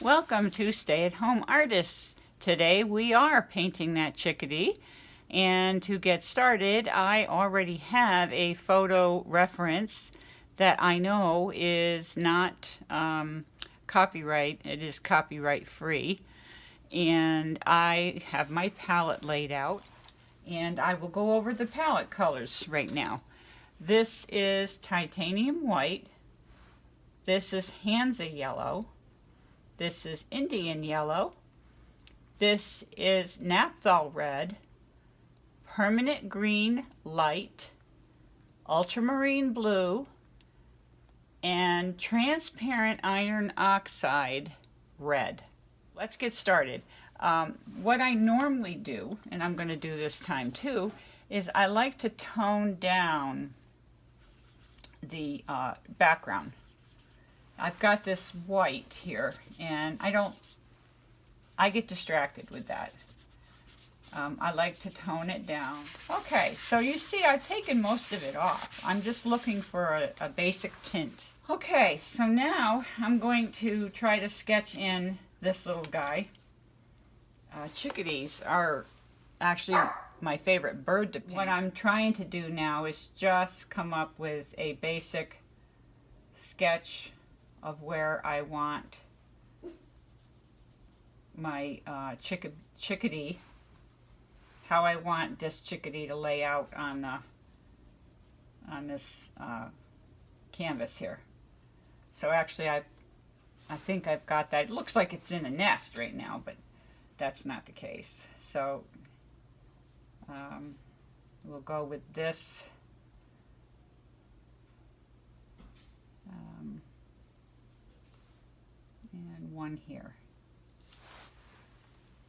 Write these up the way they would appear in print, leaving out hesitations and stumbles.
Welcome to Stay at Home Artists. Today we are painting that chickadee. And to get started, I already have a photo reference that I know is not copyright. It is copyright free. And I have my palette laid out. And I will go over the palette colors right now. This is titanium white. This is Hansa yellow. This is Indian yellow. This is Naphthol red, permanent green light, ultramarine blue, and transparent iron oxide red. Let's get started. What I normally do, and I'm going to do this time too, is I like to tone down the background. I've got this white here, and I get distracted with that. I like to tone it down. Okay, so you see I've taken most of it off. I'm just looking for a basic tint. Okay, so now I'm going to try to sketch in this little guy. Chickadees are actually my favorite bird to paint. What I'm trying to do now is just come up with a basic sketch of where I want my chickadee, how I want this chickadee to lay out on this canvas here. So actually I think I've got that. It looks like it's in a nest right now, but that's not the case. So we'll go with this. And one here.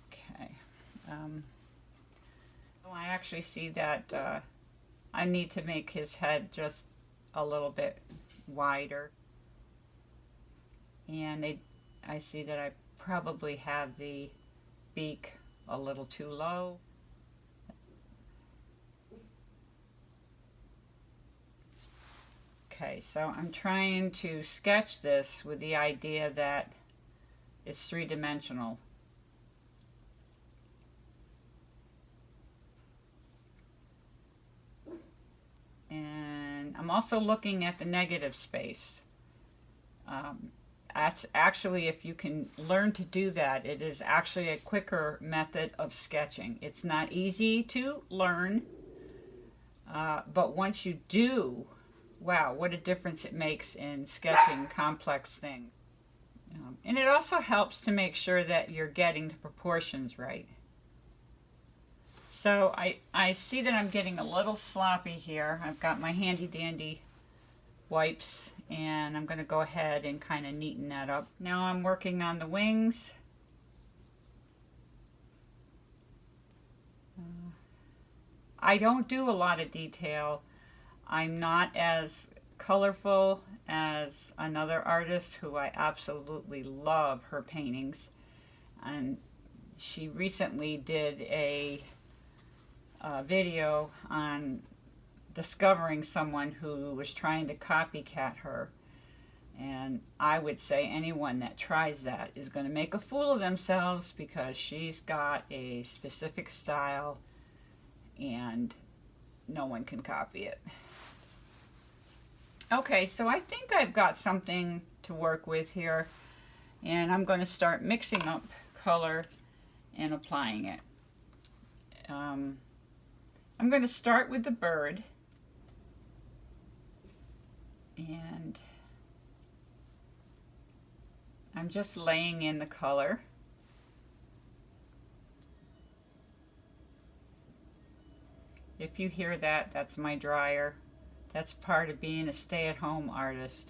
Okay. I actually see that I need to make his head just a little bit wider. And I see that I probably have the beak a little too low. Okay, so I'm trying to sketch this with the idea that it's three-dimensional. And I'm also looking at the negative space. That's actually, if you can learn to do that, it is actually a quicker method of sketching. It's not easy to learn, but once you do, wow, what a difference it makes in sketching complex things. And it also helps to make sure that you're getting the proportions right. So I see that I'm getting a little sloppy here. I've got my handy dandy wipes, and I'm going to go ahead and kind of neaten that up. Now I'm working on the wings. I don't do a lot of detail. I'm not as colorful as another artist who I absolutely love her paintings, and she recently did a video on discovering someone who was trying to copycat her, and I would say anyone that tries that is going to make a fool of themselves, because she's got a specific style and no one can copy it. Okay, so I think I've got something to work with here, and I'm going to start mixing up color and applying it. I'm going to start with the bird, and I'm just laying in the color. If you hear that, that's my dryer. That's part of being a stay-at-home artist.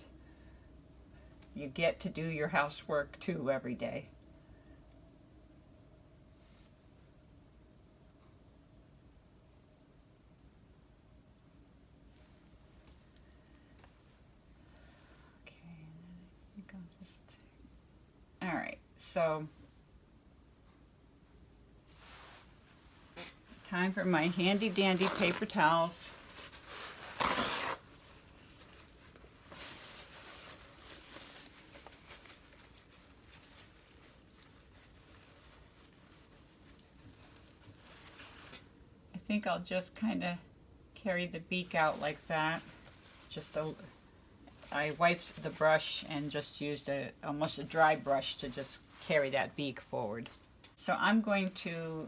You get to do your housework too every day. Okay, I think I'll just... All right, so time for my handy dandy paper towels. think I'll just kind of carry the beak out like that. I wiped the brush and just used almost a dry brush to just carry that beak forward. So I'm going to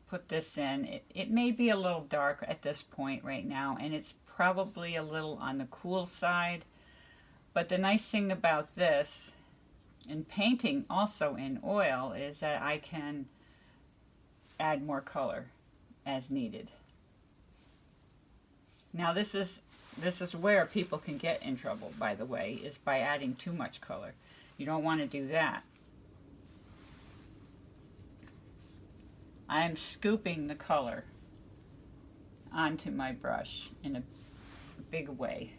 put this in. It may be a little dark at this point right now, and it's probably a little on the cool side. But the nice thing about this, and painting also in oil, is that I can add more color as needed. Now this is where people can get in trouble, by the way, is by adding too much color. You don't want to do that. I'm scooping the color onto my brush in a big way.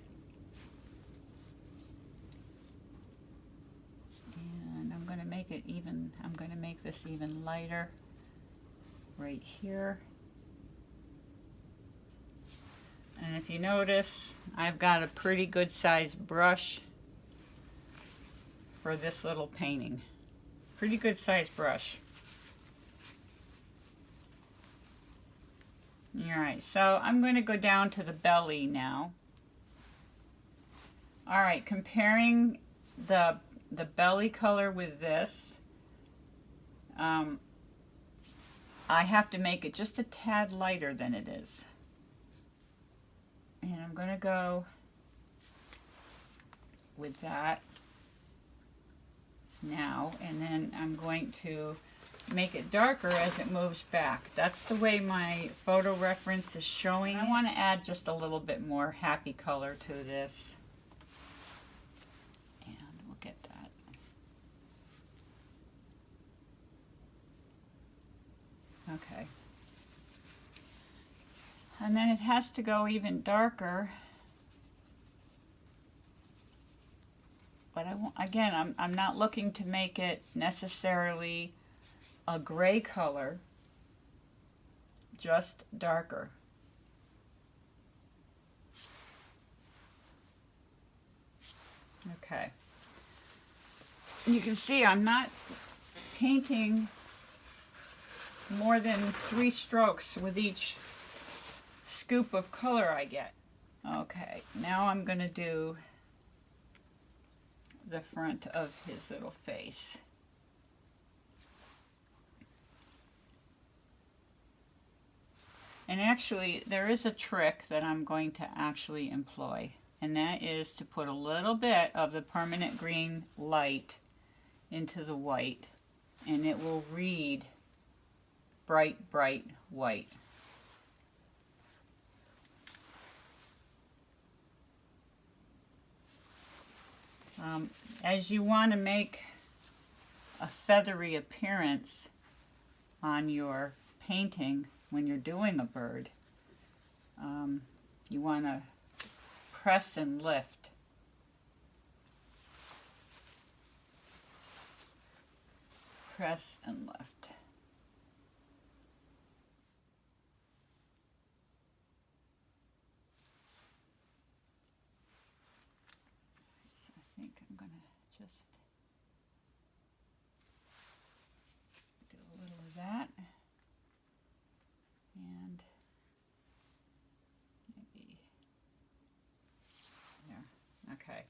And I'm going to make it even, I'm going to make this even lighter right here. And if you notice, I've got a pretty good sized brush for this little painting. Pretty good sized brush. Alright, so I'm going to go down to the belly now. Alright, comparing the belly color with this, I have to make it just a tad lighter than it is. And I'm going to go with that now, and then I'm going to make it darker as it moves back. That's the way my photo reference is showing. I want to add just a little bit more happy color to this. And we'll get that. Okay. And then it has to go even darker. But I won't, again, I'm not looking to make it necessarily a gray color, just darker. Okay. You can see I'm not painting more than 3 strokes with each scoop of color I get. Okay, now I'm going to do the front of his little face. And actually, there is a trick that I'm going to actually employ, and that is to put a little bit of the permanent green light into the white, and it will read bright, bright white. As you want to make a feathery appearance on your painting when you're doing a bird, you want to press and lift. Press and lift. I think I'm going to just do a little of that, and maybe there. Okay.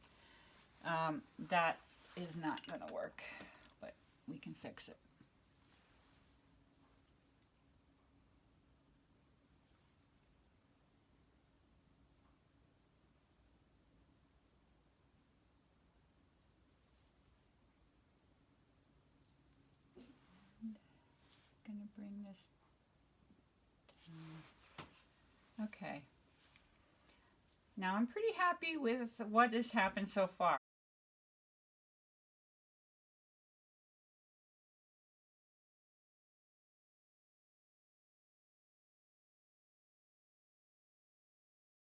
That is not going to work, but we can fix it. Going to bring this down. Okay. Now I'm pretty happy with what has happened so far.